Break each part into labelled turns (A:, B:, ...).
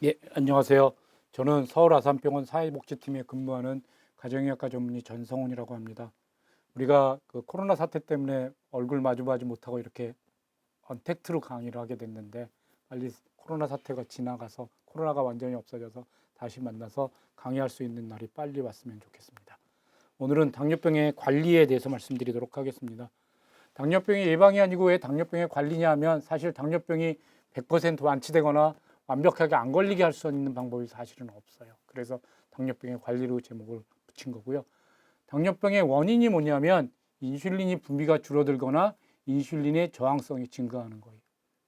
A: 예, 안녕하세요. 저는 서울 아산병원 사회복지팀에 근무하는 가정의학과 전문의 전성훈이라고 합니다. 우리가 그 코로나 사태 때문에 얼굴 마주보지 못하고 이렇게 언택트로 강의를 하게 됐는데 빨리 코로나 사태가 지나가서 코로나가 완전히 없어져서 다시 만나서 강의할 수 있는 날이 빨리 왔으면 좋겠습니다. 오늘은 당뇨병의 관리에 대해서 말씀드리도록 하겠습니다. 당뇨병의 예방이 아니고 왜 당뇨병의 관리냐 하면 사실 당뇨병이 100% 완치되거나 완벽하게 안 걸리게 할 수 있는 방법이 사실은 없어요. 그래서 당뇨병의 관리로 제목을 붙인 거고요. 당뇨병의 원인이 뭐냐면 인슐린이 분비가 줄어들거나 인슐린의 저항성이 증가하는 거예요.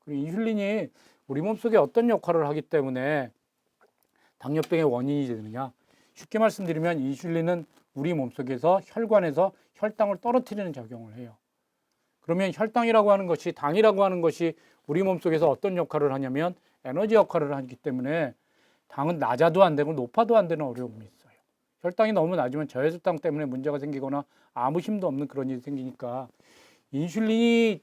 A: 그리고 인슐린이 우리 몸속에 어떤 역할을 하기 때문에 당뇨병의 원인이 되느냐. 쉽게 말씀드리면 인슐린은 우리 몸속에서 혈관에서 혈당을 떨어뜨리는 작용을 해요. 그러면 혈당이라고 하는 것이 당이라고 하는 것이 우리 몸속에서 어떤 역할을 하냐면 에너지 역할을 하기 때문에 당은 낮아도 안 되고 높아도 안 되는 어려움이 있어요. 혈당이 너무 낮으면 저혈당 때문에 문제가 생기거나 아무 힘도 없는 그런 일이 생기니까 인슐린이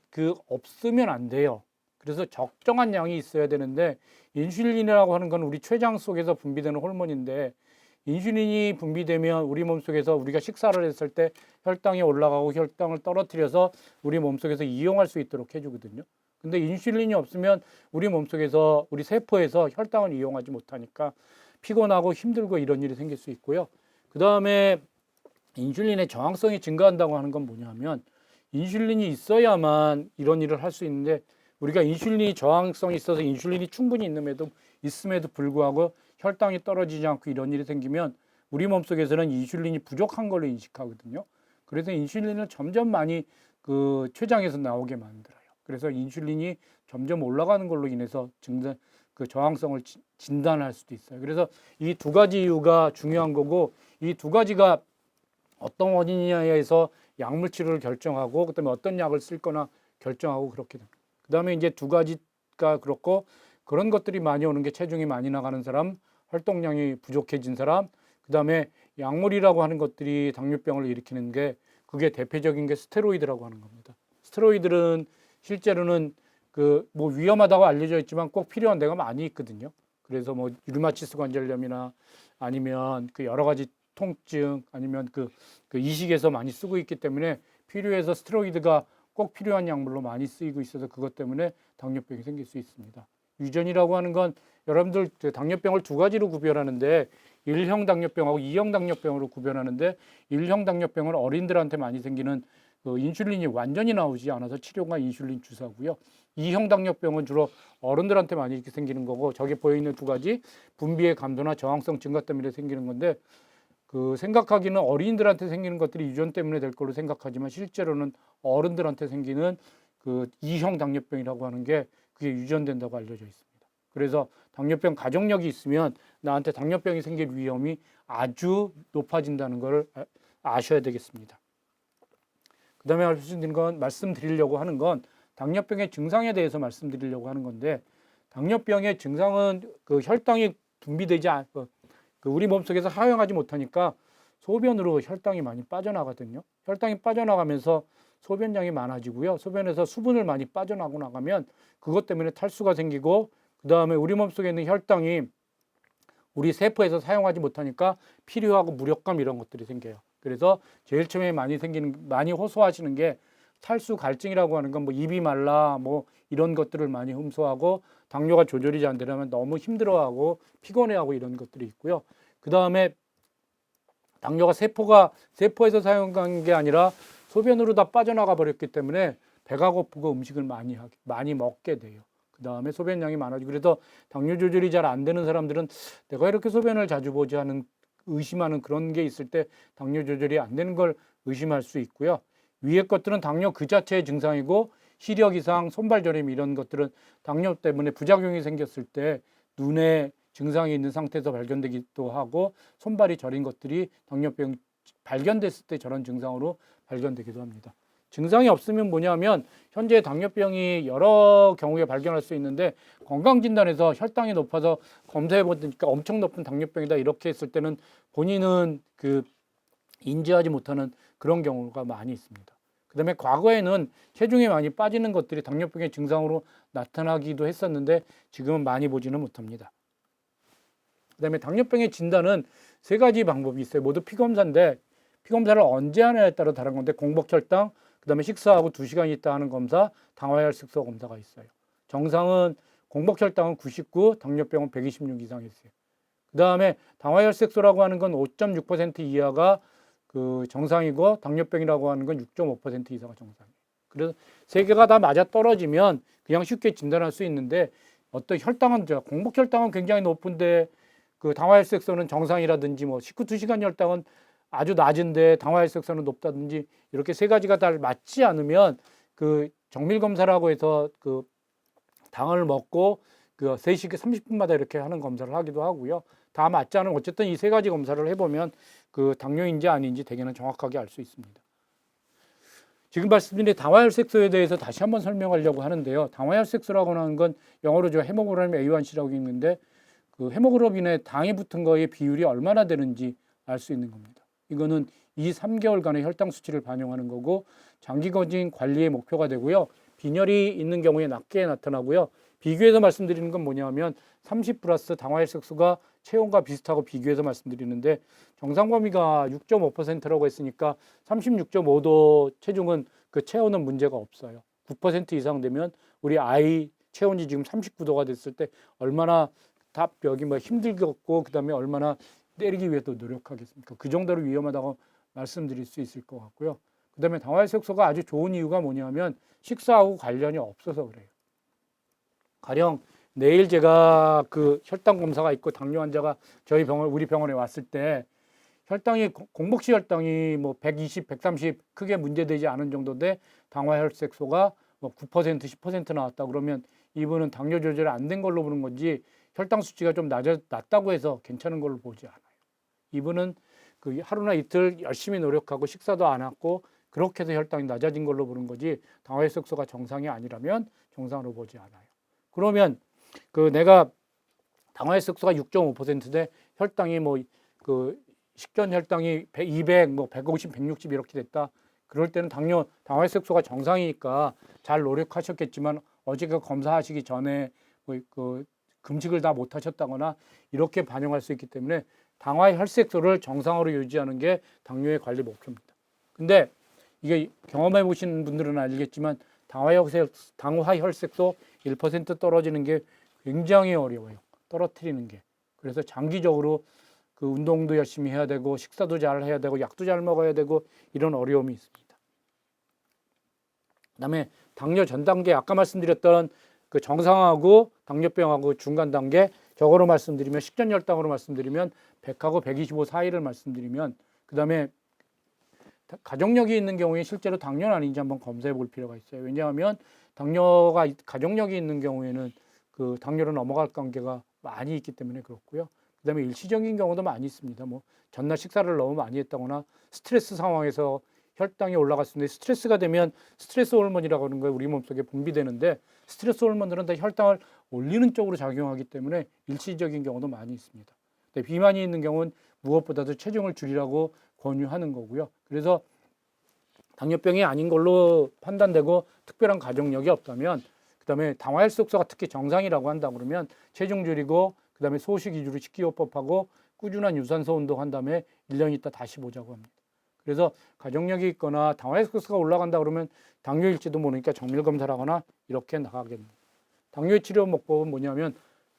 A: 없으면 안 돼요. 그래서 적정한 양이 있어야 되는데 인슐린이라고 하는 건 우리 췌장 속에서 분비되는 호르몬인데 인슐린이 분비되면 우리 몸속에서 우리가 식사를 했을 때 혈당이 올라가고 혈당을 떨어뜨려서 우리 몸속에서 이용할 수 있도록 해주거든요. 근데 인슐린이 없으면 우리 몸속에서 우리 세포에서 혈당을 이용하지 못하니까 피곤하고 힘들고 이런 일이 생길 수 있고요. 그 다음에 인슐린의 저항성이 증가한다고 하는 건 뭐냐면 인슐린이 있어야만 이런 일을 할 수 있는데 우리가 인슐린이 저항성이 있어서 인슐린이 충분히 있음에도 불구하고 혈당이 떨어지지 않고 이런 일이 생기면 우리 몸속에서는 인슐린이 부족한 걸로 인식하거든요. 그래서 인슐린을 점점 많이 췌장에서 나오게 만들어요. 그래서 인슐린이 점점 올라가는 걸로 인해서 저항성을 진단할 수도 있어요. 그래서 이 두 가지 이유가 중요한 거고 이 두 가지가 어떤 원인이냐에서 약물 치료를 결정하고 그다음에 어떤 약을 쓸 거나 결정하고 그렇게 됩니다. 그다음에 이제 두 가지가 그렇고 그런 것들이 많이 오는 게 체중이 많이 나가는 사람, 활동량이 부족해진 사람, 그다음에 약물이라고 하는 것들이 당뇨병을 일으키는 게 그게 대표적인 게 스테로이드라고 하는 겁니다. 스테로이드는 실제로는 뭐 위험하다고 알려져 있지만 꼭 필요한 데가 많이 있거든요. 그래서 뭐 류마티스 관절염이나 아니면 여러 가지 통증 아니면 이식에서 많이 쓰고 있기 때문에 필요해서 스테로이드가 꼭 필요한 약물로 많이 쓰이고 있어서 그것 때문에 당뇨병이 생길 수 있습니다. 유전이라고 하는 건 여러분들 당뇨병을 두 가지로 구별하는데 1형 당뇨병하고 2형 당뇨병으로 구별하는데 1형 당뇨병은 어린들한테 많이 생기는 인슐린이 완전히 나오지 않아서 치료가 인슐린 주사고요. 2형 당뇨병은 주로 어른들한테 많이 이렇게 생기는 거고 저기 보여 있는 두 가지 분비의 감소나 저항성 증가 때문에 생기는 건데 생각하기는 어린이들한테 생기는 것들이 유전 때문에 될 걸로 생각하지만 실제로는 어른들한테 생기는 2형 당뇨병이라고 하는 게 그게 유전된다고 알려져 있습니다. 그래서 당뇨병 가족력이 있으면 나한테 당뇨병이 생길 위험이 아주 높아진다는 걸 아셔야 되겠습니다. 그 다음에 말씀드리려고 하는 건 당뇨병의 증상에 대해서 말씀드리려고 하는 건데 당뇨병의 증상은 혈당이 분비되지 않고 우리 몸속에서 하용하지 못하니까 소변으로 혈당이 많이 빠져나가거든요. 혈당이 빠져나가면서 소변량이 많아지고요. 소변에서 수분을 많이 빠져나고 나가면 그것 때문에 탈수가 생기고 그 다음에 우리 몸속에 있는 혈당이 우리 세포에서 사용하지 못하니까 피로하고 무력감 이런 것들이 생겨요. 그래서 제일 처음에 많이 호소하시는 게 탈수 갈증이라고 하는 건 뭐 입이 말라 뭐 이런 것들을 많이 흠소하고 당뇨가 조절이 잘 안 되려면 너무 힘들어하고 피곤해하고 이런 것들이 있고요. 그 다음에 당뇨가 세포에서 사용한 게 아니라 소변으로 다 빠져나가 버렸기 때문에 배가 고프고 음식을 많이 먹게 돼요. 그 다음에 소변량이 많아지고 그래서 당뇨 조절이 잘 안 되는 사람들은 내가 이렇게 소변을 자주 보지 하는 의심하는 그런 게 있을 때 당뇨 조절이 안 되는 걸 의심할 수 있고요. 위의 것들은 당뇨 그 자체의 증상이고 시력 이상, 손발 저림 이런 것들은 당뇨 때문에 부작용이 생겼을 때 눈에 증상이 있는 상태에서 발견되기도 하고 손발이 저린 것들이 당뇨병 발견됐을 때 저런 증상으로 발견되기도 합니다. 증상이 없으면 뭐냐면 현재 당뇨병이 여러 경우에 발견할 수 있는데 건강진단에서 혈당이 높아서 검사해 보니까 엄청 높은 당뇨병이다 이렇게 했을 때는 본인은 인지하지 못하는 그런 경우가 많이 있습니다. 그 다음에 과거에는 체중이 많이 빠지는 것들이 당뇨병의 증상으로 나타나기도 했었는데 지금은 많이 보지는 못합니다. 그다음에 당뇨병의 진단은 세 가지 방법이 있어요. 모두 피검사인데 피검사를 언제 하느냐에 따라 다른 건데 공복혈당, 그다음에 식사하고 2시간 있다 하는 검사, 당화혈색소 검사가 있어요. 정상은 공복혈당은 99, 당뇨병은 126 이상 있어요. 그다음에 당화혈색소라고 하는 건 5.6% 이하가 그 정상이고 당뇨병이라고 하는 건 6.5% 이상가 정상이에요. 그래서 세 개가 다 맞아 떨어지면 그냥 쉽게 진단할 수 있는데 어떤 혈당은 공복혈당은 굉장히 높은데 그 당화혈색소는 정상이라든지 뭐 19~2시간 혈당은 아주 낮은데 당화혈색소는 높다든지 이렇게 세 가지가 다 맞지 않으면 그 정밀 검사라고 해서 그 당을 먹고 그 3시간 30분마다 이렇게 하는 검사를 하기도 하고요. 다 맞지 않으면 어쨌든 이 세 가지 검사를 해보면 그 당뇨인지 아닌지 대개는 정확하게 알 수 있습니다. 지금 말씀드린 당화혈색소에 대해서 다시 한번 설명하려고 하는데요. 당화혈색소라고 하는 건 영어로 저 헤모글로빈 A1C라고 읽는데 그 헤모글로빈에 당이 붙은 거의 비율이 얼마나 되는지 알 수 있는 겁니다. 이거는 2~3개월간의 혈당 수치를 반영하는 거고 장기적인 관리의 목표가 되고요. 빈혈이 있는 경우에 낮게 나타나고요. 비교해서 말씀드리는 건 뭐냐면 30 플러스 당화혈색소가 체온과 비슷하고 비교해서 말씀드리는데 정상 범위가 6.5%라고 했으니까 36.5도 체중은 그 체온은 문제가 없어요. 9% 이상 되면 우리 아이 체온이 지금 39도가 됐을 때 얼마나 여기 뭐 힘들겠고 그다음에 얼마나 때리기 위해서 노력하겠습니까? 그 정도로 위험하다고 말씀드릴 수 있을 것 같고요. 그다음에 당화혈색소가 아주 좋은 이유가 뭐냐면 식사하고 관련이 없어서 그래요. 가령 내일 제가 그 혈당 검사가 있고 당뇨 환자가 우리 병원에 왔을 때 혈당이 공복시 혈당이 뭐 120, 130 크게 문제되지 않은 정도인데 당화혈색소가 뭐 9%, 10% 나왔다 그러면 이분은 당뇨 조절이 안 된 걸로 보는 건지 혈당 수치가 좀 낮다고 해서 괜찮은 걸로 보지 않아요. 이분은 그 하루나 이틀 열심히 노력하고 식사도 안 하고 그렇게 해서 혈당이 낮아진 걸로 보는 거지 당화혈색소가 정상이 아니라면 정상으로 보지 않아요. 그러면 그 내가 당화혈색소가 6.5%인데 혈당이 뭐 그 식전 혈당이 200, 뭐 150, 160 이렇게 됐다. 그럴 때는 당화혈색소가 정상이니까 잘 노력하셨겠지만 어제가 검사하시기 전에 뭐 그 금식을 다 못 하셨다거나 이렇게 반영할 수 있기 때문에 당화혈색소를 정상으로 유지하는 게 당뇨의 관리 목표입니다. 근데 이게 경험해 보신 분들은 알겠지만 당화혈색소 1% 떨어지는 게 굉장히 어려워요. 떨어뜨리는 게. 그래서 장기적으로 그 운동도 열심히 해야 되고 식사도 잘 해야 되고 약도 잘 먹어야 되고 이런 어려움이 있습니다. 그다음에 당뇨 전 단계 아까 말씀드렸던 그 정상하고 당뇨병하고 중간 단계 저거로 말씀드리면 식전 혈당으로 말씀드리면 100하고 125 사이를 말씀드리면 그다음에 가족력이 있는 경우에 실제로 당뇨는 아닌지 한번 검사해 볼 필요가 있어요. 왜냐하면 당뇨가 가족력이 있는 경우에는 그 당뇨로 넘어갈 관계가 많이 있기 때문에 그렇고요. 그다음에 일시적인 경우도 많이 있습니다. 뭐 전날 식사를 너무 많이 했다거나 스트레스 상황에서 혈당이 올라갔는데 스트레스가 되면 스트레스 호르몬이라고 하는 거예요. 우리 몸속에 분비되는데 스트레스 호르몬들은 다 혈당을 올리는 쪽으로 작용하기 때문에 일시적인 경우도 많이 있습니다. 비만이 있는 경우는 무엇보다도 체중을 줄이라고 권유하는 거고요. 그래서 당뇨병이 아닌 걸로 판단되고 특별한 가족력이 없다면 그다음에 당화혈색소가 특히 정상이라고 한다 그러면 체중 줄이고 그다음에 소식 위주로 식이요법하고 꾸준한 유산소 운동한 다음에 1년 있다 다시 보자고 합니다. 그래서 가족력이 있거나 당화혈색소가 올라간다 그러면 당뇨일지도 모르니까 정밀 검사를 하거나 이렇게 나가게 됩니다. 당뇨 치료 목법은 뭐냐면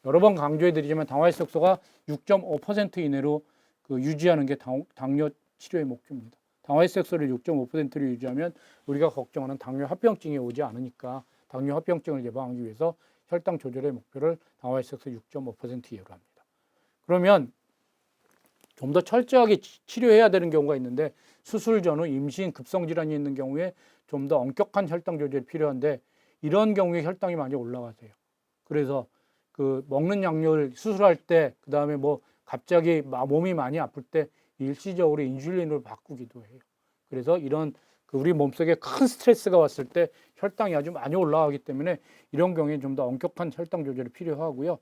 A: 여러 번 강조해 드리지만 당화혈색소가 6.5% 이내로 그 유지하는 게 당뇨 치료의 목표입니다. 당화혈색소를 6.5%로 유지하면 우리가 걱정하는 당뇨 합병증이 오지 않으니까 당뇨 합병증을 예방하기 위해서 혈당 조절의 목표를 당화혈색소 6.5% 이하로 합니다. 그러면 좀 더 철저하게 치료해야 되는 경우가 있는데 수술 전후 임신 급성질환이 있는 경우에 좀 더 엄격한 혈당 조절이 필요한데 이런 경우에 혈당이 많이 올라가세요. 그래서 그 먹는 약물 수술할 때 그다음에 뭐 갑자기 몸이 많이 아플 때 일시적으로 인슐린으로 바꾸기도 해요. 그래서 이런 우리 몸속에 큰 스트레스가 왔을 때 혈당이 아주 많이 올라가기 때문에 이런 경우에 좀 더 엄격한 혈당 조절이 필요하고요.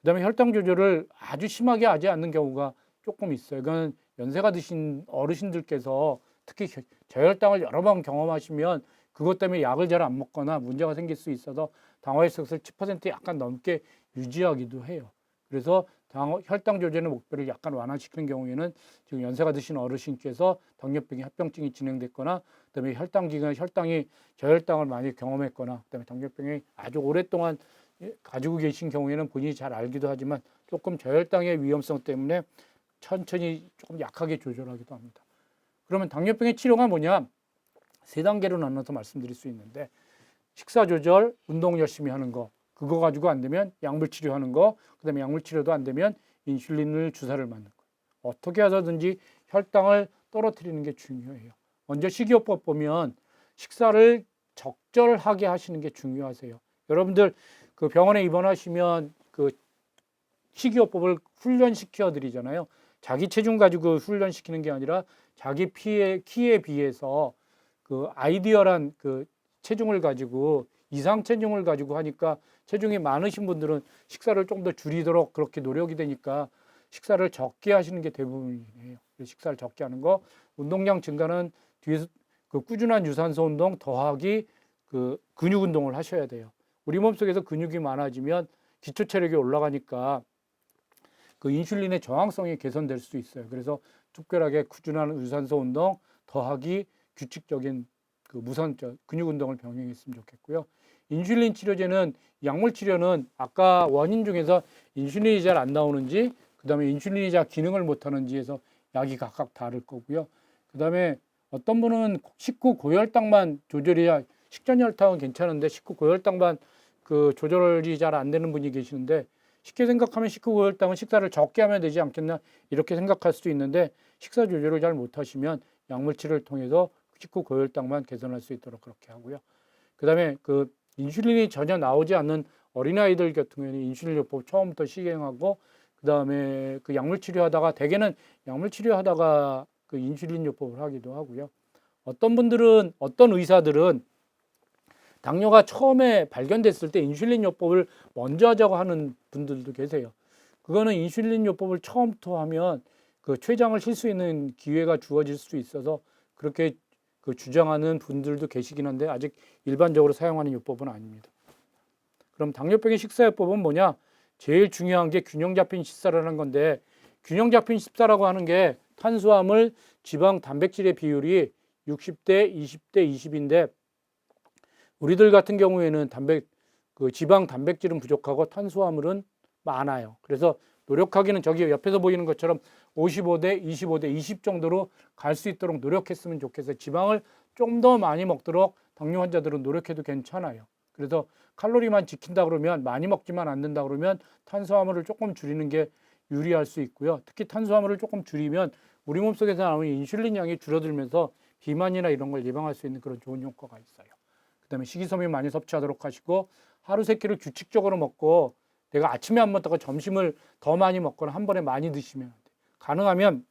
A: 그다음에 혈당 조절을 아주 심하게 하지 않는 경우가 조금 있어요. 이건 연세가 드신 어르신들께서 특히 저혈당을 여러 번 경험하시면 그것 때문에 약을 잘 안 먹거나 문제가 생길 수 있어서 당화혈색소를 10% 약간 넘게 유지하기도 해요. 그래서 혈당 조절의 목표를 약간 완화시키는 경우에는 지금 연세가 드신 어르신께서 당뇨병이 합병증이 진행됐거나 그다음에 혈당이 저혈당을 많이 경험했거나 그다음에 당뇨병이 아주 오랫동안 가지고 계신 경우에는 본인이 잘 알기도 하지만 조금 저혈당의 위험성 때문에 천천히 조금 약하게 조절하기도 합니다. 그러면 당뇨병의 치료가 뭐냐? 세 단계로 나눠서 말씀드릴 수 있는데 식사 조절, 운동 열심히 하는 거, 그거 가지고 안 되면 약물 치료하는 거, 그다음에 약물 치료도 안 되면 인슐린을 주사를 맞는 거. 어떻게 해서든지 혈당을 떨어뜨리는 게 중요해요. 먼저 식이요법 보면 식사를 적절하게 하시는 게 중요하세요. 여러분들 그 병원에 입원하시면 그 식이요법을 훈련시켜 드리잖아요. 자기 체중 가지고 훈련시키는 게 아니라 자기 키에 비해서 그 아이디어란 그 체중을 가지고 이상 체중을 가지고 하니까 체중이 많으신 분들은 식사를 좀 더 줄이도록 그렇게 노력이 되니까 식사를 적게 하시는 게 대부분이에요. 식사를 적게 하는 거, 운동량 증가는 뒤에서 그 꾸준한 유산소 운동 더하기 그 근육 운동을 하셔야 돼요. 우리 몸속에서 근육이 많아지면 기초 체력이 올라가니까 그 인슐린의 저항성이 개선될 수 있어요. 그래서 특별하게 꾸준한 유산소 운동 더하기 규칙적인 그 무선적 근육 운동을 병행했으면 좋겠고요. 인슐린 치료제는 약물 치료는 아까 원인 중에서 인슐린이 잘 안 나오는지 그다음에 인슐린이 잘 기능을 못 하는지에서 약이 각각 다를 거고요. 그다음에 어떤 분은 식후 고혈당만 조절해야 식전 혈당은 괜찮은데 식후 고혈당만 그 조절이 잘 안 되는 분이 계시는데 쉽게 생각하면 식후 고혈당은 식사를 적게 하면 되지 않겠나 이렇게 생각할 수도 있는데 식사 조절을 잘 못하시면 약물 치료를 통해서 식후 고혈당만 개선할 수 있도록 그렇게 하고요. 그다음에 그 인슐린이 전혀 나오지 않는 어린아이들 같은 경우에는 인슐린요법 처음부터 시행하고 그다음에 그 약물 치료하다가 대개는 약물 치료하다가 그 인슐린요법을 하기도 하고요. 어떤 의사들은 당뇨가 처음에 발견됐을 때 인슐린요법을 먼저 하자고 하는 분들도 계세요. 그거는 인슐린요법을 처음부터 하면 그 췌장을 칠 수 있는 기회가 주어질 수 있어서 그렇게 그 주장하는 분들도 계시긴 한데 아직 일반적으로 사용하는 요법은 아닙니다. 그럼 당뇨병의 식사요법은 뭐냐? 제일 중요한 게 균형 잡힌 식사라는 건데 균형 잡힌 식사라고 하는 게 탄수화물, 지방, 단백질의 비율이 60대, 20대, 20인데 우리들 같은 경우에는 지방, 단백질은 부족하고 탄수화물은 많아요. 그래서 노력하기는 저기 옆에서 보이는 것처럼 55대 25대 20 정도로 갈 수 있도록 노력했으면 좋겠어요. 지방을 좀 더 많이 먹도록 당뇨 환자들은 노력해도 괜찮아요. 그래서 칼로리만 지킨다 그러면 많이 먹지만 않는다 그러면 탄수화물을 조금 줄이는 게 유리할 수 있고요. 특히 탄수화물을 조금 줄이면 우리 몸속에서 나오는 인슐린 양이 줄어들면서 비만이나 이런 걸 예방할 수 있는 그런 좋은 효과가 있어요. 그다음에 식이섬유 많이 섭취하도록 하시고 하루 세 끼를 규칙적으로 먹고 내가 아침에 안 먹다가 점심을 더 많이 먹거나 한 번에 많이 드시면 안 돼요. 가능하면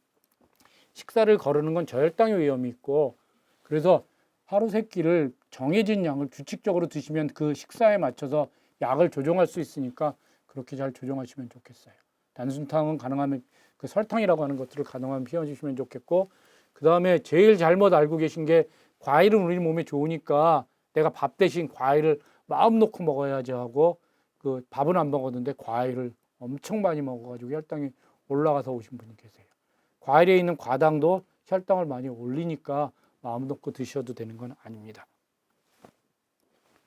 A: 식사를 거르는 건 저혈당의 위험이 있고 그래서 하루 세 끼를 정해진 양을 규칙적으로 드시면 그 식사에 맞춰서 약을 조정할 수 있으니까 그렇게 잘 조정하시면 좋겠어요. 단순탕은 가능하면 그 설탕이라고 하는 것들을 가능하면 피워주시면 좋겠고 그 다음에 제일 잘못 알고 계신 게 과일은 우리 몸에 좋으니까 내가 밥 대신 과일을 마음 놓고 먹어야지 하고 그 밥은 안 먹었는데 과일을 엄청 많이 먹어가지고 혈당이 올라가서 오신 분이 계세요. 과일에 있는 과당도 혈당을 많이 올리니까 마음 놓고 드셔도 되는 건 아닙니다.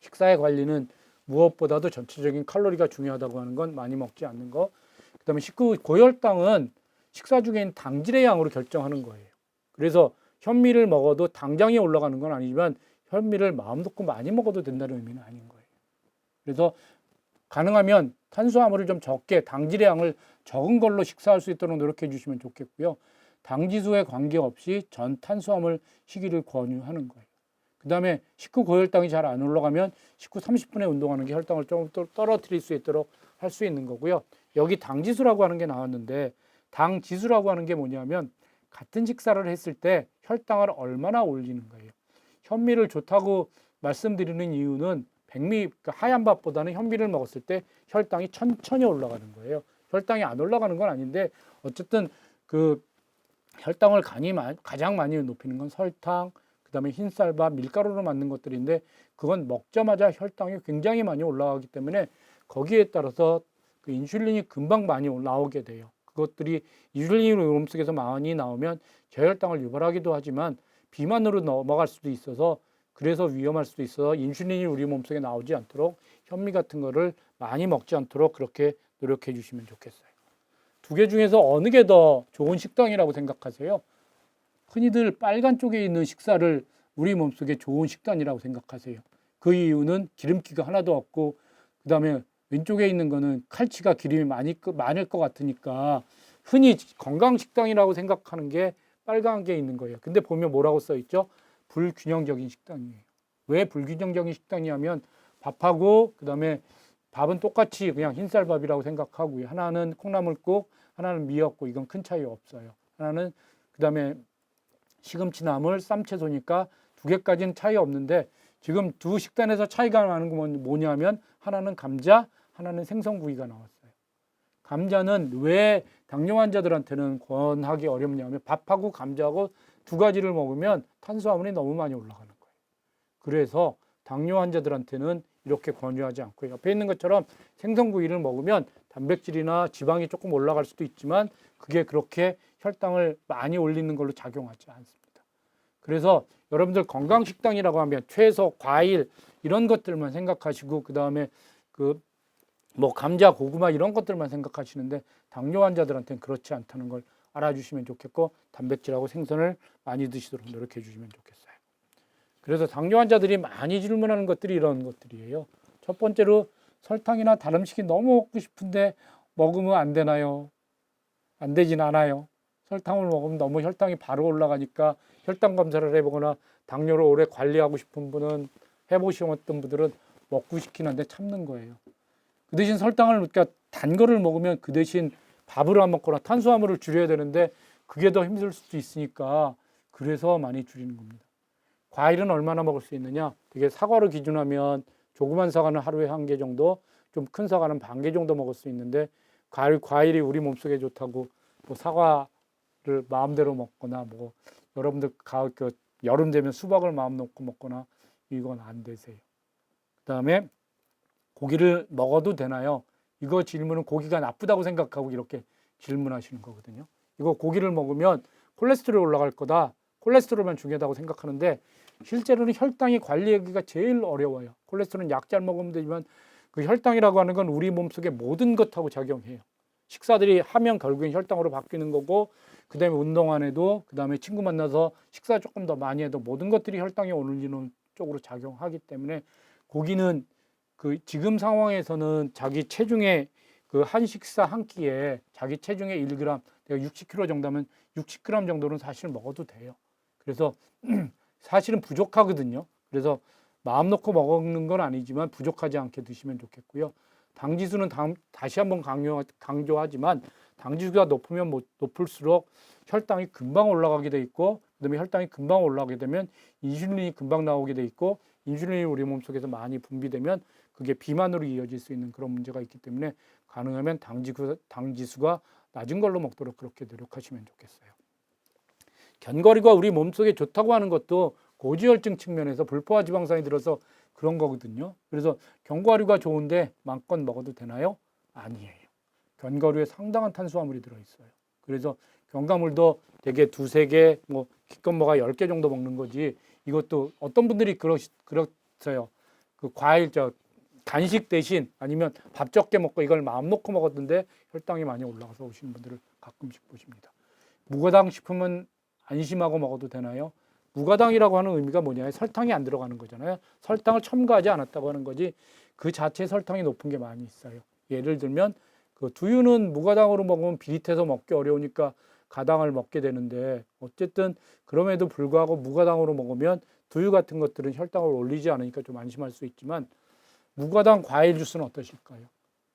A: 식사의 관리는 무엇보다도 전체적인 칼로리가 중요하다고 하는 건 많이 먹지 않는 거. 그다음에 식후 고혈당은 식사 중에 있는 당질의 양으로 결정하는 거예요. 그래서 현미를 먹어도 당장이 올라가는 건 아니지만 현미를 마음 놓고 많이 먹어도 된다는 의미는 아닌 거예요. 그래서 가능하면 탄수화물을 좀 적게 당질의 양을 적은 걸로 식사할 수 있도록 노력해 주시면 좋겠고요. 당지수에 관계없이 전 탄수화물 식이를 권유하는 거예요. 그 다음에 식후 고혈당이 잘 안 올라가면 식후 30분에 운동하는 게 혈당을 좀 떨어뜨릴 수 있도록 할 수 있는 거고요. 여기 당지수라고 하는 게 나왔는데 당지수라고 하는 게 뭐냐면 같은 식사를 했을 때 혈당을 얼마나 올리는 거예요. 현미를 좋다고 말씀드리는 이유는 백미 하얀 밥보다는 현미를 먹었을 때 혈당이 천천히 올라가는 거예요. 혈당이 안 올라가는 건 아닌데 어쨌든 그 혈당을 가장 많이 높이는 건 설탕, 그다음에 흰쌀밥, 밀가루로 만든 것들인데 그건 먹자마자 혈당이 굉장히 많이 올라가기 때문에 거기에 따라서 그 인슐린이 금방 많이 나오게 돼요. 그것들이 인슐린이 우리 몸속에서 많이 나오면 저혈당을 유발하기도 하지만 비만으로 넘어갈 수도 있어서 그래서 위험할 수도 있어서 인슐린이 우리 몸속에 나오지 않도록 현미 같은 거를 많이 먹지 않도록 그렇게 노력해 주시면 좋겠어요. 두 개 중에서 어느 게 더 좋은 식단이라고 생각하세요? 흔히들 빨간 쪽에 있는 식사를 우리 몸속에 좋은 식단이라고 생각하세요. 그 이유는 기름기가 하나도 없고 그다음에 왼쪽에 있는 거는 칼치가 기름이 많을 것 같으니까 흔히 건강식단이라고 생각하는 게 빨간 게 있는 거예요. 근데 보면 뭐라고 써 있죠? 불균형적인 식단이에요. 왜 불균형적인 식단이냐면 밥하고 그다음에 밥은 똑같이 그냥 흰쌀밥이라고 생각하고요. 하나는 콩나물국, 하나는 미역국. 이건 큰 차이 없어요. 하나는 그다음에 시금치, 나물, 쌈채소니까 두 개까지는 차이 없는데 지금 두 식단에서 차이가 나는 건 뭐냐면 하나는 감자, 하나는 생선구이가 나왔어요. 감자는 왜 당뇨 환자들한테는 권하기 어렵냐면 밥하고 감자하고 두 가지를 먹으면 탄수화물이 너무 많이 올라가는 거예요. 그래서 당뇨 환자들한테는 이렇게 권유하지 않고요. 옆에 있는 것처럼 생선구이를 먹으면 단백질이나 지방이 조금 올라갈 수도 있지만 그게 그렇게 혈당을 많이 올리는 걸로 작용하지 않습니다. 그래서 여러분들 건강식단이라고 하면 채소, 과일 이런 것들만 생각하시고 그 다음에 뭐 감자, 고구마 이런 것들만 생각하시는데 당뇨 환자들한테는 그렇지 않다는 걸 알아주시면 좋겠고 단백질하고 생선을 많이 드시도록 노력해 주시면 좋겠어요. 그래서 당뇨 환자들이 많이 질문하는 것들이 이런 것들이에요. 첫 번째로 설탕이나 단 음식이 너무 먹고 싶은데 먹으면 안 되나요? 안 되진 않아요. 설탕을 먹으면 너무 혈당이 바로 올라가니까 혈당 검사를 해보거나 당뇨를 오래 관리하고 싶은 분은 해보셨던 분들은 먹고 싶긴 한데 참는 거예요. 그 대신 설탕을 그러니까 단 거를 먹으면 그 대신 밥을 안 먹거나 탄수화물을 줄여야 되는데 그게 더 힘들 수도 있으니까 그래서 많이 줄이는 겁니다. 과일은 얼마나 먹을 수 있느냐? 되게 사과로 기준하면 조그만 사과는 하루에 1개 정도, 좀 큰 사과는 반 개 정도 먹을 수 있는데 과일이 우리 몸속에 좋다고 뭐 사과를 마음대로 먹거나 뭐 여러분들 여름 되면 수박을 마음 놓고 먹거나 이건 안 되세요. 그다음에 고기를 먹어도 되나요? 이거 질문은 고기가 나쁘다고 생각하고 이렇게 질문하시는 거거든요. 이거 고기를 먹으면 콜레스테롤 올라갈 거다. 콜레스테롤만 중요하다고 생각하는데 실제로는 혈당이 관리하기가 제일 어려워요. 콜레스테롤은 약 잘 먹으면 되지만 그 혈당이라고 하는 건 우리 몸속의 모든 것하고 작용해요. 식사들이 하면 결국엔 혈당으로 바뀌는 거고 그다음에 운동 안 해도 그다음에 친구 만나서 식사 조금 더 많이 해도 모든 것들이 혈당이 올리는 쪽으로 작용하기 때문에 고기는 그 지금 상황에서는 자기 체중의 그 한 식사 한 끼에 자기 체중의 1g, 내가 60kg 정도면 60g 정도는 사실 먹어도 돼요. 그래서 사실은 부족하거든요. 그래서 마음 놓고 먹는 건 아니지만 부족하지 않게 드시면 좋겠고요. 당지수는 다시 한번 강조하지만 당지수가 높으면 높을수록 혈당이 금방 올라가게 돼 있고 그다음에 혈당이 금방 올라가게 되면 인슐린이 금방 나오게 돼 있고 인슐린이 우리 몸속에서 많이 분비되면 그게 비만으로 이어질 수 있는 그런 문제가 있기 때문에 가능하면 당지수가 낮은 걸로 먹도록 그렇게 노력하시면 좋겠어요. 견과류가 우리 몸속에 좋다고 하는 것도 고지혈증 측면에서 불포화 지방산이 들어서 그런 거거든요. 그래서 견과류가 좋은데 마음껏 먹어도 되나요? 아니에요. 견과류에 상당한 탄수화물이 들어있어요. 그래서 견과물도 되게 2-3개, 뭐 기껏 먹어야 10개 정도 먹는 거지. 이것도 어떤 분들이 그렇어요. 그 과일 간식 대신 아니면 밥 적게 먹고 이걸 마음 놓고 먹었는데 혈당이 많이 올라가서 오시는 분들을 가끔씩 보십니다. 무가당 식품은 안심하고 먹어도 되나요? 무가당이라고 하는 의미가 뭐냐? 설탕이 안 들어가는 거잖아요. 설탕을 첨가하지 않았다고 하는 거지 그 자체 설탕이 높은 게 많이 있어요. 예를 들면 그 두유는 무가당으로 먹으면 비릿해서 먹기 어려우니까 가당을 먹게 되는데 어쨌든 그럼에도 불구하고 무가당으로 먹으면 두유 같은 것들은 혈당을 올리지 않으니까 좀 안심할 수 있지만 무가당 과일 주스는 어떠실까요?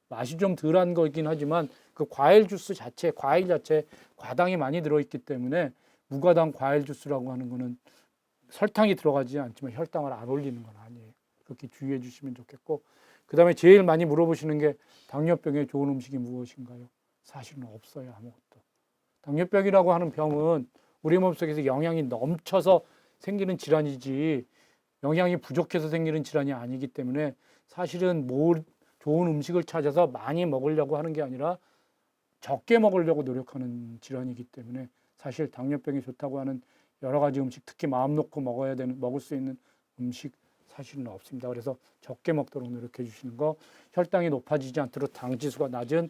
A: 맛이 좀 덜한 거긴 하지만 그 과일 주스 자체, 과일 자체에 과당이 많이 들어있기 때문에 무가당 과일 주스라고 하는 거는 설탕이 들어가지 않지만 혈당을 안 올리는 건 아니에요. 그렇게 주의해 주시면 좋겠고 그 다음에 제일 많이 물어보시는 게 당뇨병에 좋은 음식이 무엇인가요? 사실은 없어요. 아무것도. 당뇨병이라고 하는 병은 우리 몸속에서 영양이 넘쳐서 생기는 질환이지 영양이 부족해서 생기는 질환이 아니기 때문에 사실은 좋은 음식을 찾아서 많이 먹으려고 하는 게 아니라 적게 먹으려고 노력하는 질환이기 때문에 사실 당뇨병이 좋다고 하는 여러 가지 음식, 특히 마음 놓고 먹을 수 있는 음식 사실은 없습니다. 그래서 적게 먹도록 노력해 주시는 거, 혈당이 높아지지 않도록 당 지수가 낮은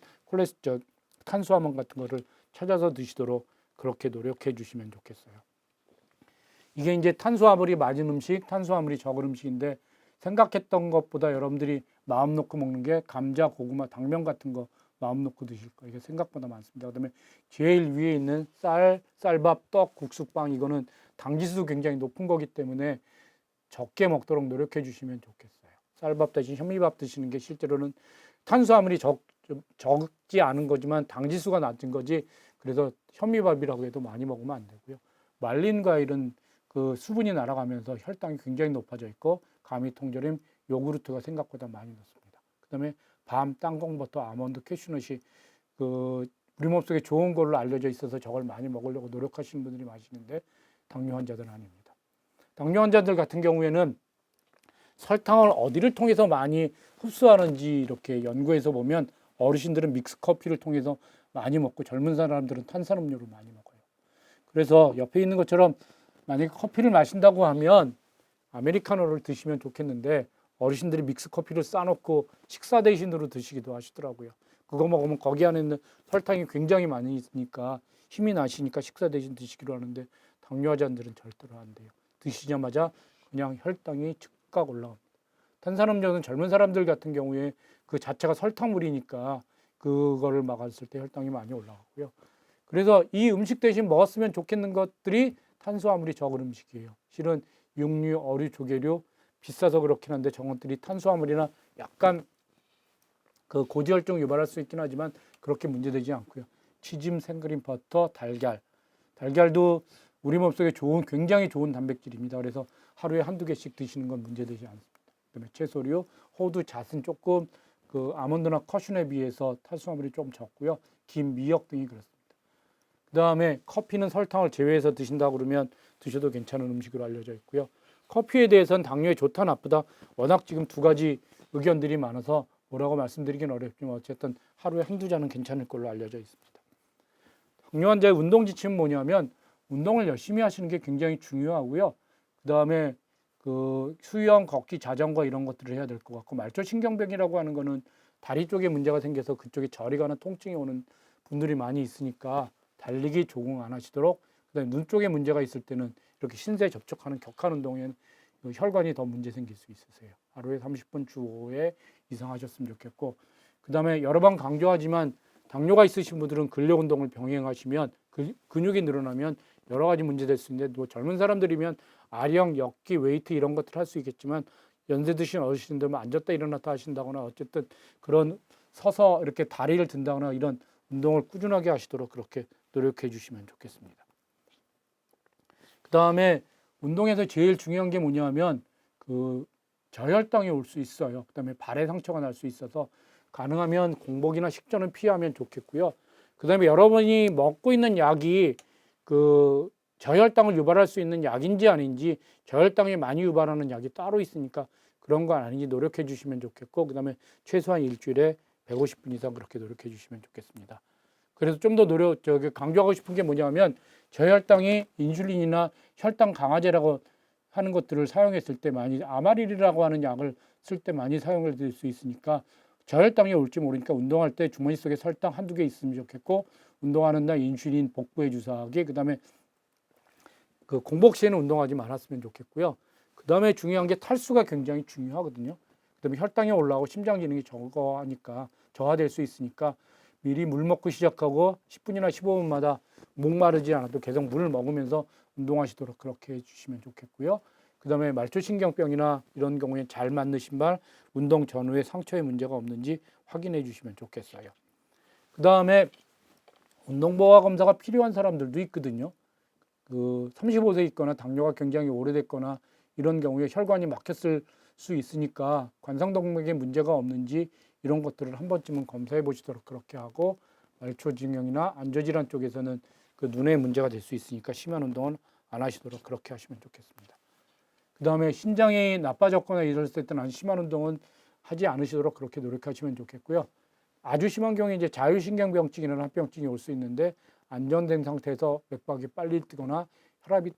A: 탄수화물 같은 거를 찾아서 드시도록 그렇게 노력해 주시면 좋겠어요. 이게 이제 탄수화물이 많은 음식, 탄수화물이 적은 음식인데 생각했던 것보다 여러분들이 마음 놓고 먹는 게 감자, 고구마, 당면 같은 거 마음 놓고 드실 거 이게 생각보다 많습니다. 그다음에 제일 위에 있는 쌀밥, 떡, 국수빵 이거는 당지수 굉장히 높은 거기 때문에 적게 먹도록 노력해 주시면 좋겠어요. 쌀밥 대신 현미밥 드시는 게 실제로는 탄수화물이 적지 않은 거지만 당지수가 낮은 거지. 그래서 현미밥이라고 해도 많이 먹으면 안 되고요. 말린 과일은 그 수분이 날아가면서 혈당이 굉장히 높아져 있고 감이 통조림, 요구르트가 생각보다 많이 넣습니다. 그다음에 밤, 땅콩버터, 아몬드, 캐슈넛이 그 우리 몸속에 좋은 걸로 알려져 있어서 저걸 많이 먹으려고 노력하시는 분들이 많으시는데 당뇨 환자들은 아닙니다. 당뇨 환자들 같은 경우에는 설탕을 어디를 통해서 많이 흡수하는지 이렇게 연구해서 보면 어르신들은 믹스 커피를 통해서 많이 먹고 젊은 사람들은 탄산음료를 많이 먹어요. 그래서 옆에 있는 것처럼 만약에 커피를 마신다고 하면 아메리카노를 드시면 좋겠는데 어르신들이 믹스 커피를 싸놓고 식사 대신으로 드시기도 하시더라고요. 그거 먹으면 거기 안에 있는 설탕이 굉장히 많이 있으니까 힘이 나시니까 식사 대신 드시기로 하는데 당뇨 환자들은 절대로 안 돼요. 드시자마자 그냥 혈당이 즉각 올라갑니다. 탄산음료는 젊은 사람들 같은 경우에 그 자체가 설탕물이니까 그거를 막았을 때 혈당이 많이 올라가고요. 그래서 이 음식 대신 먹었으면 좋겠는 것들이 탄수화물이 적은 음식이에요. 실은 육류, 어류, 조개류 비싸서 그렇긴 한데 저런 것들이 탄수화물이나 약간 그 고지혈증 유발할 수 있긴 하지만 그렇게 문제되지 않고요. 치즈, 생크림, 버터, 달걀도 우리 몸속에 굉장히 좋은 단백질입니다. 그래서 하루에 한두 개씩 드시는 건 문제되지 않습니다. 그다음에 채소류, 호두, 잣은 조금 그 아몬드나 커슈에 비해서 탄수화물이 좀 적고요. 김, 미역 등이 그렇습니다. 그다음에 커피는 설탕을 제외해서 드신다고 그러면 드셔도 괜찮은 음식으로 알려져 있고요. 커피에 대해서는 당뇨에 좋다 나쁘다 워낙 지금 두 가지 의견들이 많아서 뭐라고 말씀드리긴 어렵지만 어쨌든 하루에 한두 잔은 괜찮을 걸로 알려져 있습니다. 당뇨 환자의 운동 지침은 뭐냐면 운동을 열심히 하시는 게 굉장히 중요하고요. 그다음에 그 수영, 걷기, 자전거 이런 것들을 해야 될 것 같고 말초신경병이라고 하는 거는 다리 쪽에 문제가 생겨서 그쪽에 저리 가는 통증이 오는 분들이 많이 있으니까 달리기, 조깅 안 하시도록 그다음에 눈 쪽에 문제가 있을 때는 이렇게 신세 접촉하는 격한 운동에는 혈관이 더 문제 생길 수 있으세요. 하루에 30분 주 5회 이상 하셨으면 좋겠고 그다음에 여러 번 강조하지만 당뇨가 있으신 분들은 근력 운동을 병행하시면 근육이 늘어나면 여러 가지 문제 될 수 있는데 또 젊은 사람들이면 아령, 역기, 웨이트 이런 것들 할 수 있겠지만 연세 드신 어르신들은 앉았다 일어났다 하신다거나 어쨌든 그런 서서 이렇게 다리를 든다거나 이런 운동을 꾸준하게 하시도록 그렇게 노력해 주시면 좋겠습니다. 그 다음에 운동에서 제일 중요한 게 뭐냐면 그 저혈당이 올 수 있어요. 그 다음에 발에 상처가 날 수 있어서 가능하면 공복이나 식전은 피하면 좋겠고요. 그 다음에 여러분이 먹고 있는 약이 그 저혈당을 유발할 수 있는 약인지 아닌지 저혈당이 많이 유발하는 약이 따로 있으니까 그런 건 아닌지 노력해 주시면 좋겠고 그 다음에 최소한 일주일에 150분 이상 그렇게 노력해 주시면 좋겠습니다. 그래서 좀 더 강조하고 싶은 게 뭐냐면 저혈당이 인슐린이나 혈당 강화제라고 하는 것들을 사용했을 때 많이 아마릴이라고 하는 약을 쓸 때 많이 사용을 될 수 있으니까 저혈당이 올지 모르니까 운동할 때 주머니 속에 설탕 한두 개 있으면 좋겠고 운동하는 날 인슐린 복부에 주사하기 그다음에 그 공복 시에는 운동하지 말았으면 좋겠고요. 그다음에 중요한 게 탈수가 굉장히 중요하거든요. 그다음에 혈당이 올라오고 심장 기능이 저하될 수 있으니까 미리 물 먹고 시작하고 10분이나 15분마다 목마르지 않아도 계속 물을 먹으면서 운동하시도록 그렇게 해주시면 좋겠고요. 그 다음에 말초신경병이나 이런 경우에 잘 맞는 신발, 운동 전후에 상처에 문제가 없는지 확인해 주시면 좋겠어요. 그 다음에 운동보호 검사가 필요한 사람들도 있거든요. 그 35세 있거나 당뇨가 굉장히 오래됐거나 이런 경우에 혈관이 막혔을 수 있으니까 관상동맥에 문제가 없는지 이런 것들을 한 번쯤은 검사해 보시도록 그렇게 하고 말초증형이나 안저질환 쪽에서는 그 눈에 문제가 될 수 있으니까 심한 운동은 안 하시도록 그렇게 하시면 좋겠습니다. 그 다음에 신장이 나빠졌거나 이럴 때는 심한 운동은 하지 않으시도록 그렇게 노력하시면 좋겠고요. 아주 심한 경우에 이제 자율신경병증이라는 합병증이 올 수 있는데 안정된 상태에서 맥박이 빨리 뛰거나 혈압이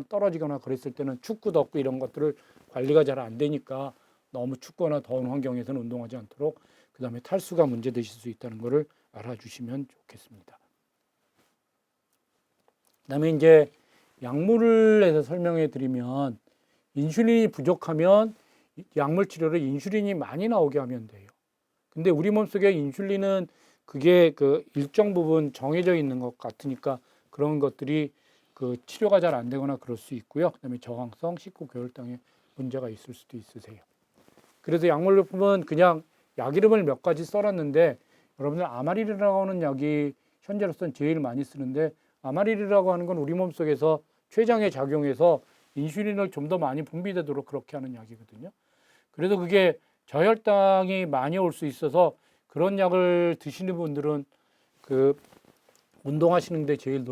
A: 떨어지거나 그랬을 때는 춥고 덥고 이런 것들을 관리가 잘 안 되니까 너무 춥거나 더운 환경에서는 운동하지 않도록, 그 다음에 탈수가 문제 되실 수 있다는 것을 알아주시면 좋겠습니다. 그 다음에 이제 약물을 해서 설명해 드리면, 인슐린이 부족하면 약물 치료를 인슐린이 많이 나오게 하면 돼요. 근데 우리 몸속에 인슐린은 그게 그 일정 부분 정해져 있는 것 같으니까 그런 것들이 그 치료가 잘 안 되거나 그럴 수 있고요. 그다음에 저항성 식후 고혈당에 문제가 있을 수도 있으세요. 그래서 약물료품은 그냥 약 이름을 몇 가지 써놨는데, 여러분들 아마릴이라고 하는 약이 현재로서는 제일 많이 쓰는데, 아마릴이라고 하는 건 우리 몸속에서 췌장에 작용해서 인슐린을 좀 더 많이 분비되도록 그렇게 하는 약이거든요. 그래서 그게 저혈당이 많이 올 수 있어서 그런 약을 드시는 분들은 그 운동하시는데 제일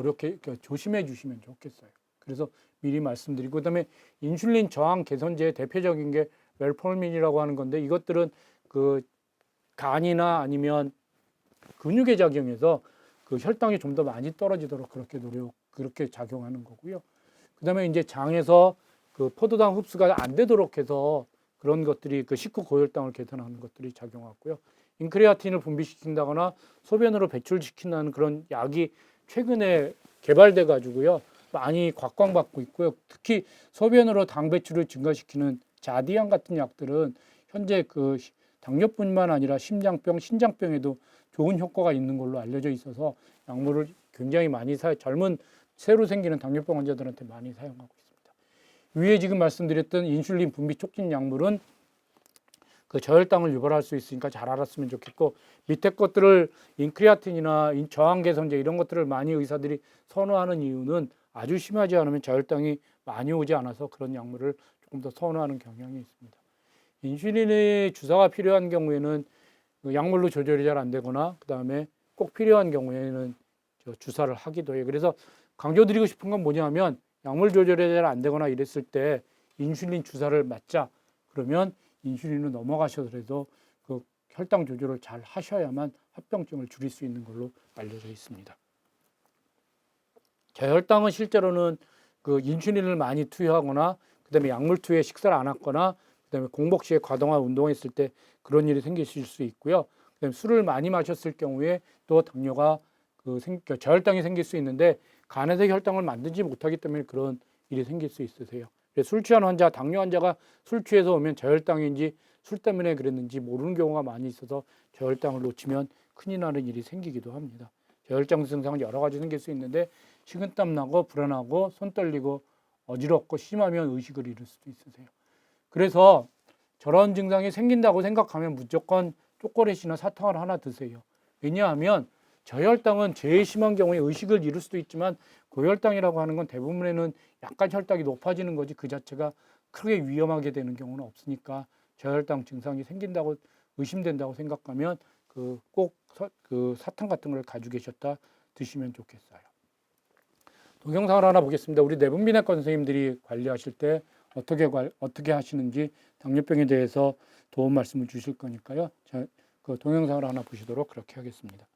A: 조심해 주시면 좋겠어요. 그래서 미리 말씀드리고, 그다음에 인슐린 저항 개선제의 대표적인 게 멜포르민이라고 하는 건데, 이것들은 그 간이나 아니면 근육에 작용해서 그 혈당이 좀 더 많이 떨어지도록 그렇게 작용하는 거고요. 그다음에 이제 장에서 그 포도당 흡수가 안 되도록 해서 그런 것들이 그 식후 고혈당을 개선하는 것들이 작용하고요. 인크레아틴을 분비시킨다거나 소변으로 배출시킨다는 그런 약이 최근에 개발돼 가지고요, 많이 곽광받고 있고요. 특히 소변으로 당 배출을 증가시키는 자디안 같은 약들은 현재 그 당뇨뿐만 아니라 심장병, 신장병에도 좋은 효과가 있는 걸로 알려져 있어서 약물을 굉장히 많이 젊은 새로 생기는 당뇨병 환자들한테 많이 사용하고 있습니다. 위에 지금 말씀드렸던 인슐린 분비 촉진 약물은 그 저혈당을 유발할 수 있으니까 잘 알았으면 좋겠고, 밑에 것들을 인크레아틴이나 저항 개선제 이런 것들을 많이 의사들이 선호하는 이유는 아주 심하지 않으면 저혈당이 많이 오지 않아서 그런 약물을 조금 더 선호하는 경향이 있습니다. 인슐린의 주사가 필요한 경우에는 약물로 조절이 잘 안 되거나, 그 다음에 꼭 필요한 경우에는 주사를 하기도 해요. 그래서 강조드리고 싶은 건 뭐냐면, 약물 조절이 잘 안 되거나 이랬을 때 인슐린 주사를 맞자 그러면 인슐린을 넘어가셔더라도 그 혈당 조절을 잘 하셔야만 합병증을 줄일 수 있는 걸로 알려져 있습니다. 저혈당은 실제로는 그 인슐린을 많이 투여하거나, 그다음에 약물 투여에 식사를 안 하거나, 그다음에 공복 시에 과도한 운동했을 때 그런 일이 생기실 수 있고요. 그다음에 술을 많이 마셨을 경우에 또 당뇨가 저혈당이 생길 수 있는데, 간에서 혈당을 만들지 못하기 때문에 그런 일이 생길 수 있으세요. 술 취한 환자, 당뇨 환자가 술 취해서 오면 저혈당인지 술 때문에 그랬는지 모르는 경우가 많이 있어서 저혈당을 놓치면 큰일 나는 일이 생기기도 합니다. 저혈당 증상은 여러 가지 생길 수 있는데, 식은땀 나고 불안하고 손 떨리고 어지럽고 심하면 의식을 잃을 수도 있으세요. 그래서 저런 증상이 생긴다고 생각하면 무조건 초콜릿이나 사탕을 하나 드세요. 왜냐하면 저혈당은 제일 심한 경우에 의식을 잃을 수도 있지만, 고혈당이라고 하는 건 대부분에는 약간 혈당이 높아지는 거지 그 자체가 크게 위험하게 되는 경우는 없으니까, 저혈당 증상이 생긴다고 의심된다고 생각하면 꼭 사탕 같은 걸 가지고 계셨다 드시면 좋겠어요. 동영상을 하나 보겠습니다. 우리 내분비내과 선생님들이 관리하실 때 어떻게 하시는지 당뇨병에 대해서 도움 말씀을 주실 거니까요. 자, 그 동영상을 하나 보시도록 그렇게 하겠습니다.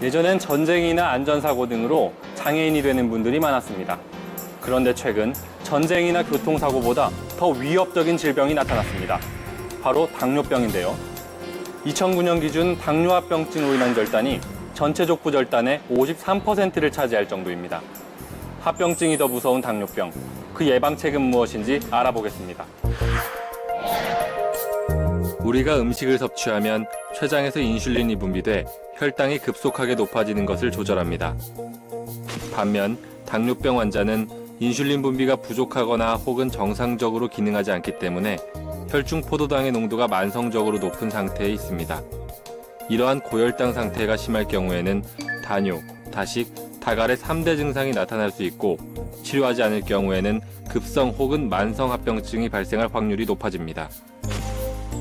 B: 예전엔 전쟁이나 안전사고 등으로 장애인이 되는 분들이 많았습니다. 그런데 최근 전쟁이나 교통사고보다 더 위협적인 질병이 나타났습니다. 바로 당뇨병인데요. 2009년 기준 당뇨합병증으로 인한 절단이 전체 족부 절단의 53%를 차지할 정도입니다. 합병증이 더 무서운 당뇨병, 그 예방책은 무엇인지 알아보겠습니다. 우리가 음식을 섭취하면 췌장에서 인슐린이 분비돼 혈당이 급속하게 높아지는 것을 조절합니다. 반면 당뇨병 환자는 인슐린 분비가 부족하거나 혹은 정상적으로 기능하지 않기 때문에 혈중 포도당의 농도가 만성적으로 높은 상태에 있습니다. 이러한 고혈당 상태가 심할 경우에는 다뇨, 다식, 다갈의 3대 증상이 나타날 수 있고, 치료하지 않을 경우에는 급성 혹은 만성 합병증이 발생할 확률이 높아집니다.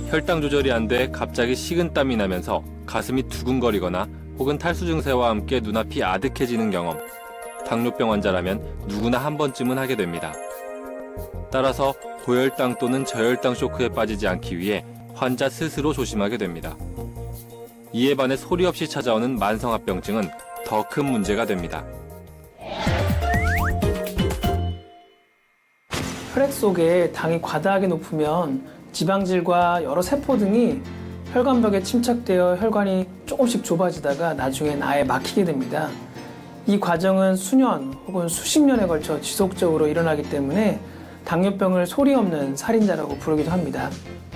B: 혈당 조절이 안 돼 갑자기 식은땀이 나면서 가슴이 두근거리거나 혹은 탈수 증세와 함께 눈앞이 아득해지는 경험, 당뇨병 환자라면 누구나 한 번쯤은 하게 됩니다. 따라서 고혈당 또는 저혈당 쇼크에 빠지지 않기 위해 환자 스스로 조심하게 됩니다. 이에 반해 소리 없이 찾아오는 만성합병증은 더 큰 문제가 됩니다.
C: 혈액 속에 당이 과다하게 높으면 지방질과 여러 세포 등이 혈관벽에 침착되어 혈관이 조금씩 좁아지다가 나중엔 아예 막히게 됩니다. 이 과정은 수년 혹은 수십 년에 걸쳐 지속적으로 일어나기 때문에 당뇨병을 소리 없는 살인자라고 부르기도 합니다.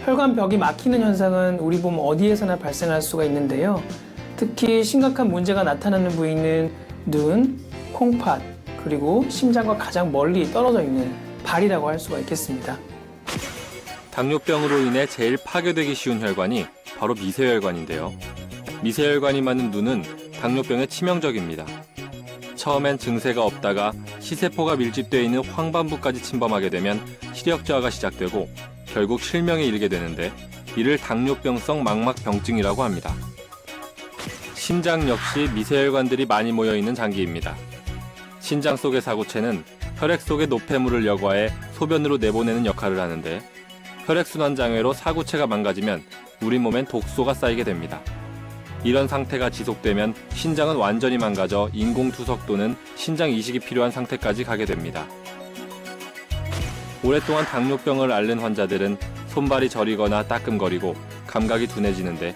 C: 혈관벽이 막히는 현상은 우리 몸 어디에서나 발생할 수가 있는데요. 특히 심각한 문제가 나타나는 부위는 눈, 콩팥, 그리고 심장과 가장 멀리 떨어져 있는 발이라고 할 수가 있겠습니다.
B: 당뇨병으로 인해 제일 파괴되기 쉬운 혈관이 바로 미세혈관인데요. 미세혈관이 많은 눈은 당뇨병에 치명적입니다. 처음엔 증세가 없다가 시세포가 밀집되어 있는 황반부까지 침범하게 되면 시력 저하가 시작되고 결국 실명에 이르게 되는데 이를 당뇨병성 망막병증이라고 합니다. 심장 역시 미세혈관들이 많이 모여 있는 장기입니다. 신장 속의 사구체는 혈액 속의 노폐물을 여과해 소변으로 내보내는 역할을 하는데 혈액순환 장애로 사구체가 망가지면 우리 몸엔 독소가 쌓이게 됩니다. 이런 상태가 지속되면 신장은 완전히 망가져 인공투석 또는 신장 이식이 필요한 상태까지 가게 됩니다. 오랫동안 당뇨병을 앓는 환자들은 손발이 저리거나 따끔거리고 감각이 둔해지는데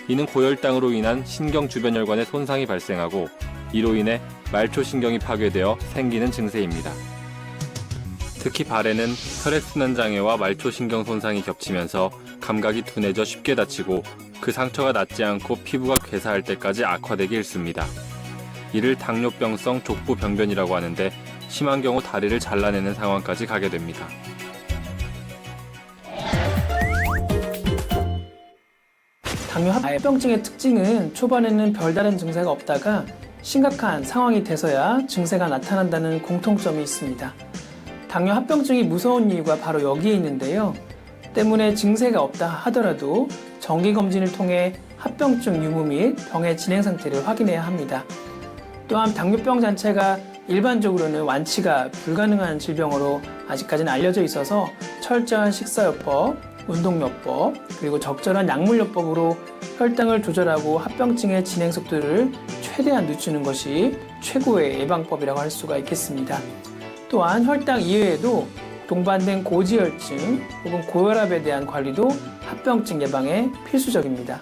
B: 이는 고혈당으로 인한 신경 주변 혈관에 손상이 발생하고 이로 인해 말초신경이 파괴되어 생기는 증세입니다. 특히 발에는 혈액순환 장애와 말초신경 손상이 겹치면서 감각이 둔해져 쉽게 다치고 그 상처가 낫지 않고 피부가 괴사할 때까지 악화되기 일쑤입니다. 이를 당뇨병성 족부병변이라고 하는데 심한 경우 다리를 잘라내는 상황까지 가게 됩니다.
C: 당뇨합병증의 특징은 초반에는 별다른 증세가 없다가 심각한 상황이 돼서야 증세가 나타난다는 공통점이 있습니다. 당뇨합병증이 무서운 이유가 바로 여기에 있는데요. 때문에 증세가 없다 하더라도 정기검진을 통해 합병증 유무 및 병의 진행 상태를 확인해야 합니다. 또한 당뇨병 자체가 일반적으로는 완치가 불가능한 질병으로 아직까지는 알려져 있어서 철저한 식사요법, 운동요법, 그리고 적절한 약물요법으로 혈당을 조절하고 합병증의 진행 속도를 최대한 늦추는 것이 최고의 예방법이라고 할 수가 있겠습니다. 또한 혈당 이외에도 동반된 고지혈증 혹은 고혈압에 대한 관리도 합병증 예방에 필수적입니다.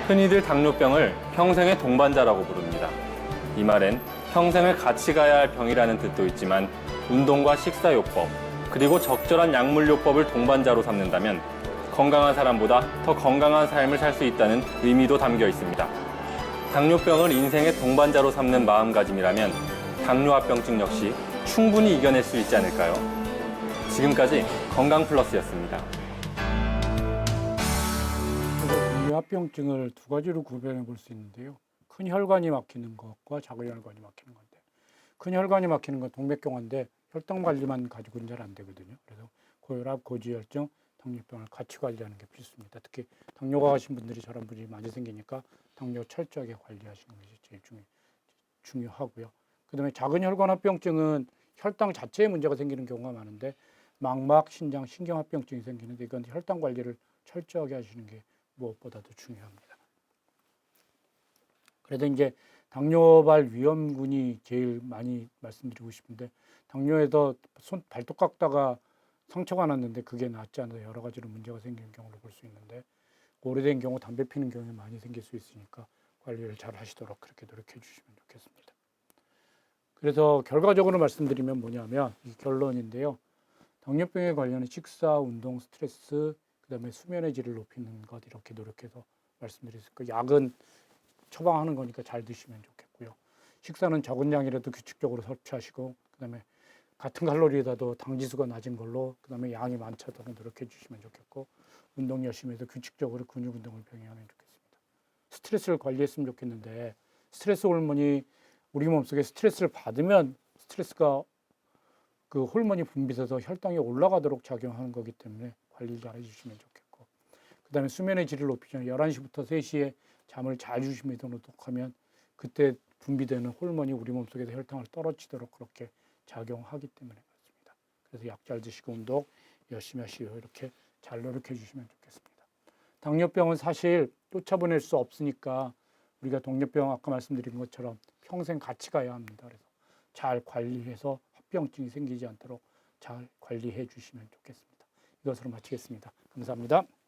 B: 흔히들 당뇨병을 평생의 동반자라고 부릅니다. 이 말엔 평생을 같이 가야 할 병이라는 뜻도 있지만 운동과 식사요법, 그리고 적절한 약물요법을 동반자로 삼는다면 건강한 사람보다 더 건강한 삶을 살 수 있다는 의미도 담겨 있습니다. 당뇨병을 인생의 동반자로 삼는 마음가짐이라면 당뇨합병증 역시 충분히 이겨낼 수 있지 않을까요? 지금까지 건강플러스였습니다.
A: 당뇨합병증을 두 가지로 구별해 볼 수 있는데요. 큰 혈관이 막히는 것과 작은 혈관이 막히는 건데, 큰 혈관이 막히는 건 동맥경화인데 혈당 관리만 가지고는 잘 안 되거든요. 그래서 고혈압, 고지혈증, 당뇨병을 같이 관리하는 게 필수입니다. 특히 당뇨가 가신 분들이 저런 분이 많이 생기니까 당뇨 철저하게 관리하시는 것이 제일 중요하고요. 그다음에 작은 혈관합병증은 혈당 자체에 문제가 생기는 경우가 많은데 망막, 신장, 신경합병증이 생기는데 이건 혈당 관리를 철저하게 하시는 게 무엇보다도 중요합니다. 그래도 이제 당뇨발 위험군이 제일 많이 말씀드리고 싶은데 당뇨에서 발톱 깎다가 상처가 났는데 그게 낫지 않아서 여러 가지로 문제가 생기는 경우를 볼 수 있는데 오래된 경우 담배 피는 경우에 많이 생길 수 있으니까 관리를 잘 하시도록 그렇게 노력해 주시면 좋겠습니다. 그래서 결과적으로 말씀드리면 뭐냐면 이 결론인데요. 당뇨병에 관련한 식사, 운동, 스트레스, 그다음에 수면의 질을 높이는 것 이렇게 노력해서 말씀드렸을 거예요. 약은 처방하는 거니까 잘 드시면 좋겠고요. 식사는 적은 양이라도 규칙적으로 섭취하시고 그다음에 같은 칼로리에다도 당지수가 낮은 걸로 그다음에 양이 많지 않도록 노력해 주시면 좋겠고 운동 열심히 해서 규칙적으로 근육 운동을 병행하면 좋겠습니다. 스트레스를 관리했으면 좋겠는데 스트레스 호르몬이 우리 몸속에 스트레스를 받으면 스트레스가 그 호르몬이 분비돼서 혈당이 올라가도록 작용하는 거기 때문에 관리를 잘 해주시면 좋겠고 그다음에 수면의 질을 높이면 11시부터 3시에 잠을 잘 주무시도록 하면 그때 분비되는 호르몬이 우리 몸속에서 혈당을 떨어지도록 그렇게 작용하기 때문에 그렇습니다. 그래서 약 잘 드시고 운동 열심히 하시고 이렇게 잘 노력해 주시면 좋겠습니다. 당뇨병은 사실 쫓아보낼 수 없으니까 우리가 당뇨병 아까 말씀드린 것처럼 평생 같이 가야 합니다. 그래서 잘 관리해서 합병증이 생기지 않도록 잘 관리해 주시면 좋겠습니다. 이것으로 마치겠습니다. 감사합니다.